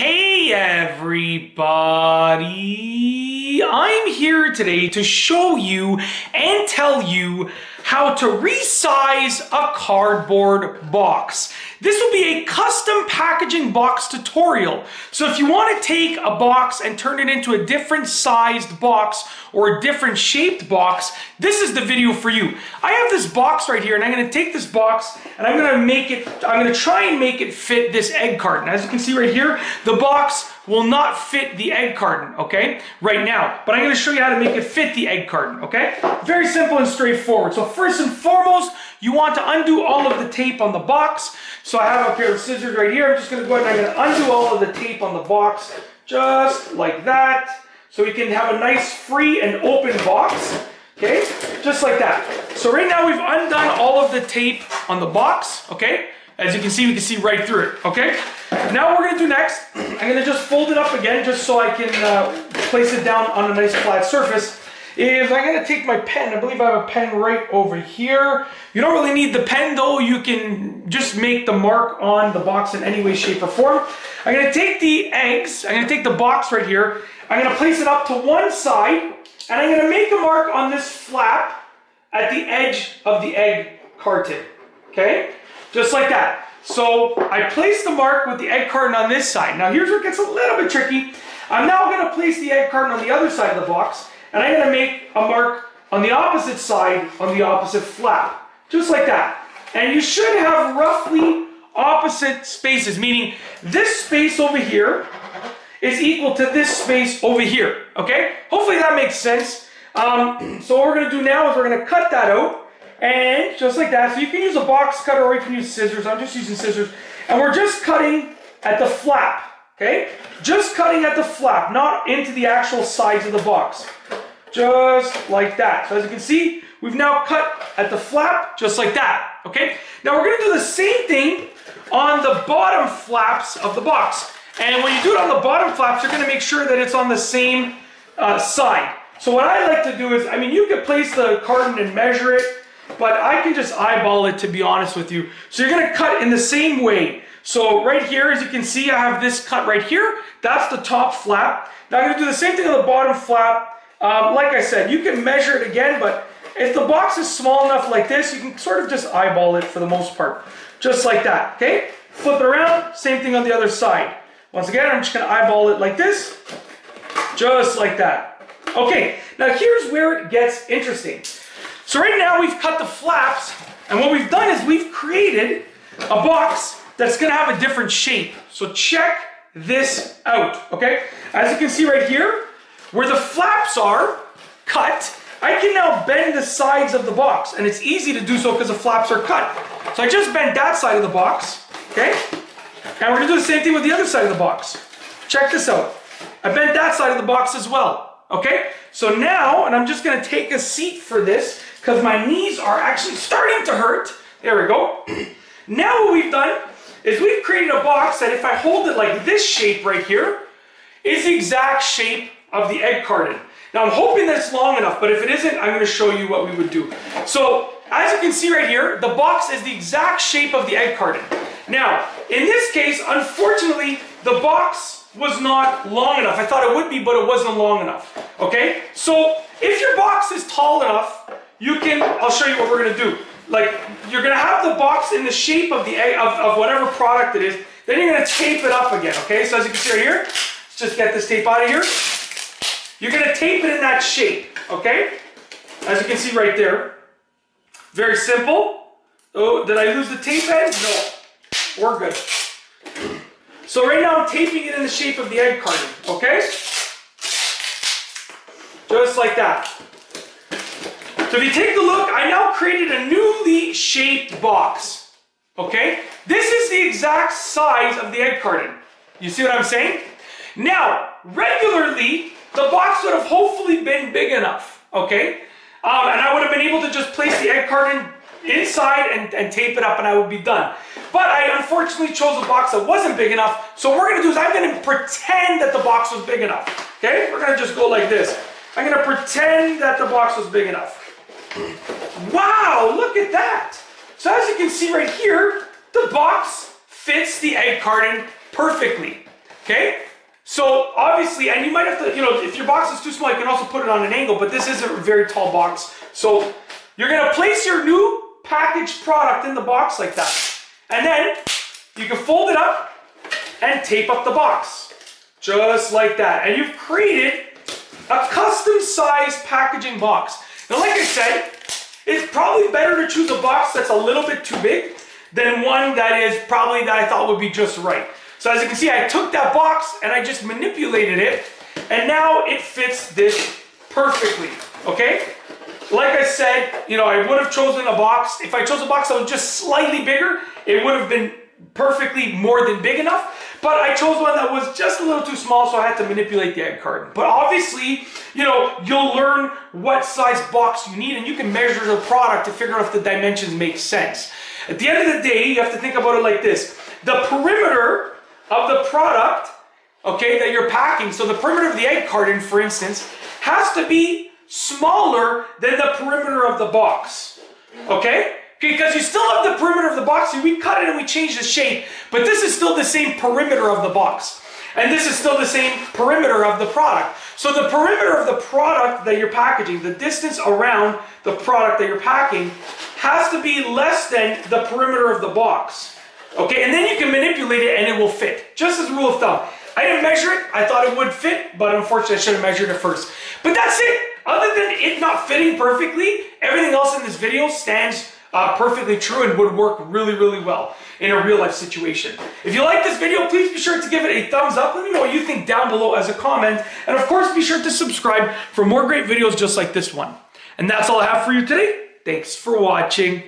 Hey everybody! I'm here today to show you and tell you how to resize a cardboard box. This will be a custom packaging box tutorial. So if you want to take a box and turn it into a different sized box or a different shaped box, this is the video for you. I have this box right here and I'm going to take this box and I'm going to try and make it fit this egg carton. As you can see right here, the box will not fit the egg carton, okay, right now. But I'm going to show you how to make it fit the egg carton, okay? Very simple and straightforward. So first and foremost, you want to undo all of the tape on the box. So I have a pair of scissors right here. I'm just going to go ahead and I'm going to undo all of the tape on the box, just like that. So we can have a nice free and open box, okay? Just like that. So right now we've undone all of the tape on the box, okay? As you can see, we can see right through it, okay? Now what we're going to do next, I'm going to just fold it up again just so I can place it down on a nice flat surface, is I'm going to take my pen. I believe I have a pen right over here. You don't really need the pen though. You can just make the mark on the box in any way, shape, or form. I'm going to take the eggs, I'm going to take the box right here, I'm going to place it up to one side, and I'm going to make a mark on this flap at the edge of the egg carton, okay? Just like that. So I place the mark with the egg carton on this side. Now here's where it gets a little bit tricky. I'm now going to place the egg carton on the other side of the box, and I'm going to make a mark on the opposite side on the opposite flap. Just like that. And you should have roughly opposite spaces, meaning this space over here is equal to this space over here, okay? Hopefully that makes sense. So what we're going to do now is we're going to cut that out, and just like that. So you can use a box cutter or you can use scissors. I'm just using scissors. And we're just cutting at the flap, okay? Just cutting at the flap, not into the actual sides of the box. Just like that. So as you can see, we've now cut at the flap, just like that, okay? Now we're going to do the same thing on the bottom flaps of the box. And when you do it on the bottom flaps, you're going to make sure that it's on the same side. So what I like to do is, I mean, you could place the carton and measure it, but I can just eyeball it, to be honest with you. So you're going to cut in the same way. So right here, as you can see, I have this cut right here. That's the top flap. Now I'm going to do the same thing on the bottom flap. Like I said, you can measure it again, but if the box is small enough like this, you can sort of just eyeball it for the most part. Just like that, okay? Flip it around, same thing on the other side. Once again, I'm just going to eyeball it like this. Just like that. Okay, now here's where it gets interesting. So right now we've cut the flaps, and what we've done is we've created a box that's going to have a different shape. So check this out, okay? As you can see right here, where the flaps are cut, I can now bend the sides of the box, and it's easy to do so because the flaps are cut. So I just bent that side of the box, okay? And we're going to do the same thing with the other side of the box. Check this out. I bent that side of the box as well, okay? So now, and I'm just going to take a seat for this because my knees are actually starting to hurt. There we go. Now what we've done is we've created a box that if I hold it like this shape right here, is the exact shape of the egg carton. Now I'm hoping that it's long enough, but if it isn't, I'm going to show you what we would do. So as you can see right here, the box is the exact shape of the egg carton. Now, in this case, unfortunately, the box was not long enough. I thought it would be, but it wasn't long enough. Okay? So if your box is tall enough, you can, I'll show you what we're going to do. Like, you're going to have the box in the shape of the egg, of whatever product it is. Then you're going to tape it up again. Okay? So as you can see right here, let's just get this tape out of here. You're going to tape it in that shape. Okay? As you can see right there. Very simple. Oh, did I lose the tape end? No. We're good. So right now I'm taping it in the shape of the egg carton, okay? Just like that. So if you take a look, I now created a newly shaped box, okay? This is the exact size of the egg carton. You see what I'm saying? Now, regularly, the box would have hopefully been big enough, okay? And I would have been able to just place the egg carton inside and tape it up and I would be done. But I unfortunately chose a box that wasn't big enough. So what we're going to do is I'm going to pretend that the box was big enough. Okay? We're going to just go like this. I'm going to pretend that the box was big enough. Wow, look at that. So as you can see right here, the box fits the egg carton perfectly. Okay? obviously, and you might have to, if your box is too small, you can also put it on an angle, but this isn't a very tall box. So you're gonna place your new packaged product in the box like that. And then you can fold it up and tape up the box. Just like that. And you've created a custom size packaging box. Now, like I said, it's probably better to choose a box that's a little bit too big than one that is probably that I thought would be just right. So as you can see, I took that box and I just manipulated it, and now it fits this perfectly, okay? Like I said, I would have chosen a box. If I chose a box that was just slightly bigger, it would have been perfectly more than big enough. But I chose one that was just a little too small, so I had to manipulate the egg carton. But obviously, you'll learn what size box you need, and you can measure the product to figure out if the dimensions make sense. At the end of the day, you have to think about it like this. The perimeter of the product, okay, that you're packing, so the perimeter of the egg carton, for instance, has to be smaller than the perimeter of the box, okay? Because you still have the perimeter of the box. We cut it and we changed the shape, but this is still the same perimeter of the box. And this is still the same perimeter of the product. So the perimeter of the product that you're packaging, the distance around the product that you're packing, has to be less than the perimeter of the box. Okay, and then you can manipulate it and it will fit. Just as a rule of thumb. I didn't measure it. I thought it would fit, but unfortunately I should have measured it first. But that's it. Other than it not fitting perfectly, everything else in this video stands perfectly true and would work really, really well in a real life situation. If you like this video, please be sure to give it a thumbs up. Let me know what you think down below as a comment. And of course, be sure to subscribe for more great videos just like this one. And that's all I have for you today. Thanks for watching.